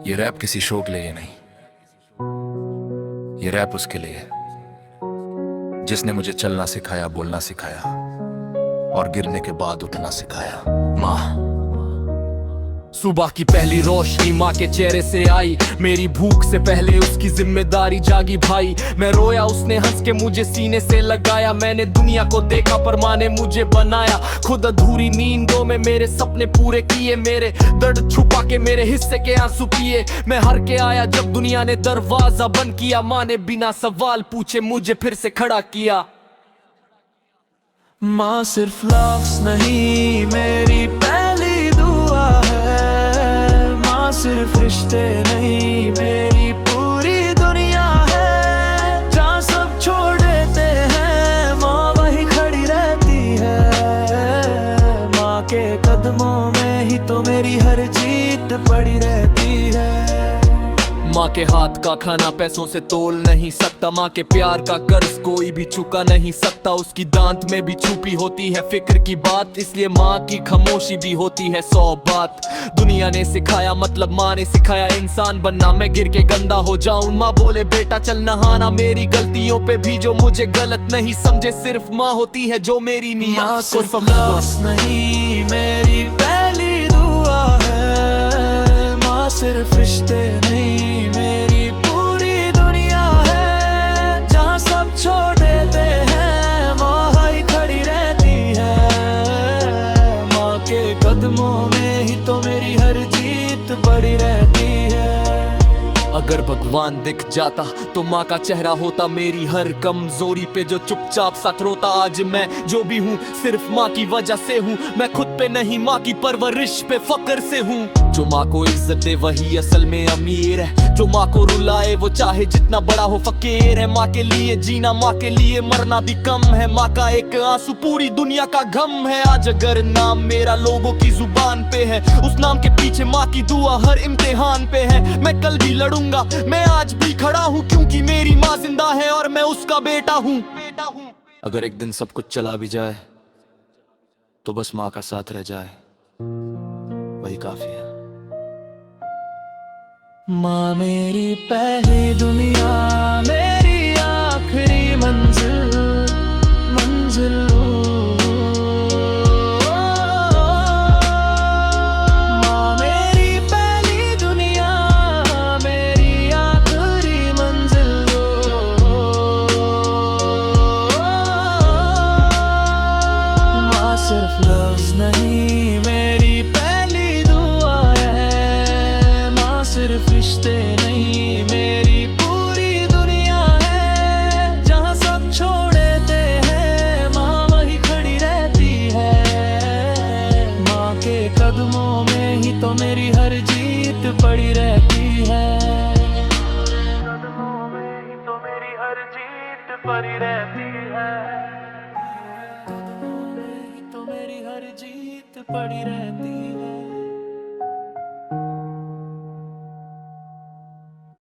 ये रैप किसी शो के लिए नहीं, ये रैप उसके लिए जिसने मुझे चलना सिखाया, बोलना सिखाया और गिरने के बाद उठना सिखाया। माँ। सुबह की पहली रोशनी माँ के चेहरे से आई, मेरी भूख से पहले उसकी जिम्मेदारी जागी भाई। मैं रोया, उसने हंस के मुझे सीने से लगाया। मैंने दुनिया को देखा पर माँ ने मुझे बनाया। खुद अधूरी नींदों में मेरे सपने पूरे किए, मेरे दर्द छुपा के मेरे हिस्से के आंसू पिए। मैं हर के आया जब दुनिया ने दरवाजा बंद किया। माँ ने बिना सवाल पूछे मुझे फिर से खड़ा किया। माँ सिर्फ लफ्ज़ नहीं मेरी पहली दुआ है। माँ सिर्फ रिश्ते नहीं मेरी पूरी दुनिया है। जहाँ सब छोड़ देते हैं माँ वही खड़ी रहती है। माँ के कदमों में ही तो मेरी हर जीत पड़ी रहती है। माँ के हाथ का खाना पैसों से तोल नहीं सकता। माँ के प्यार का कर्ज कोई भी चुका नहीं सकता। उसकी दांत में भी छुपी होती है फिक्र की बात, इसलिए माँ की खामोशी भी होती है 100 बात। दुनिया ने सिखाया मतलब माँ ने सिखाया इंसान बनना। मैं गिर के गंदा हो जाऊं, माँ बोले बेटा चल नहाना। मेरी गलतियों पे भी जो मुझे गलत नहीं समझे, सिर्फ माँ होती है जो मेरी माँ नियत को सिर्फ लफ्ज़ नहीं मेरी पहली दुआ है। माँ सिर्फ रिश्ते नहीं मेरी पूरी दुनिया है। जहाँ सब छोड़ देते हैं माँ ही खड़ी रहती है। माँ के कदमों में ही तो मेरी हर जीत पड़ी रहती है। अगर भगवान दिख जाता तो माँ का चेहरा होता मेरी हर कमजोरी पे जो चुपचाप साथ रोता। आज मैं जो भी हूँ सिर्फ माँ की वजह से हूँ। मैं खुद पे नहीं माँ की परवरिश पे फक्र से हूँ। जो माँ को इज्जत दे वही असल में अमीर है। जो माँ को रुलाए वो चाहे जितना बड़ा हो फकीर है। माँ के लिए जीना, माँ के लिए मरना भी कम है। माँ का एक आंसू पूरी दुनिया का गम है। आज अगर नाम मेरा लोगों की जुबान पे है, उस नाम के पीछे माँ की दुआ हर इम्तिहान पे है। मैं कल भी लड़ूंगा, मैं आज भी खड़ा हूँ, क्योंकि मेरी माँ जिंदा है और मैं उसका बेटा हूँ। अगर एक दिन सब कुछ चला भी जाए तो बस माँ का साथ रह जाए, वही काफी है। माँ मेरी पहली दुनिया, मेरी आखिरी मंजिल मंजिल। माँ मेरी पहली दुनिया, मेरी आखिरी मंजिल। माँ सिर्फ लफ्ज़ नहीं मेरी पहली दुआ है। माँ सिर्फ रिश्ते नहीं मेरी पूरी दुनिया है। जहाँ सब छोड़ देते हैं माँ वही खड़ी रहती है। माँ के कदमों में ही तो मेरी हर जीत पड़ी रहती है। कदमों में ही तो मेरी हर जीत पड़ी रहती है। कदमों में ही तो मेरी हर जीत पड़ी रहती है।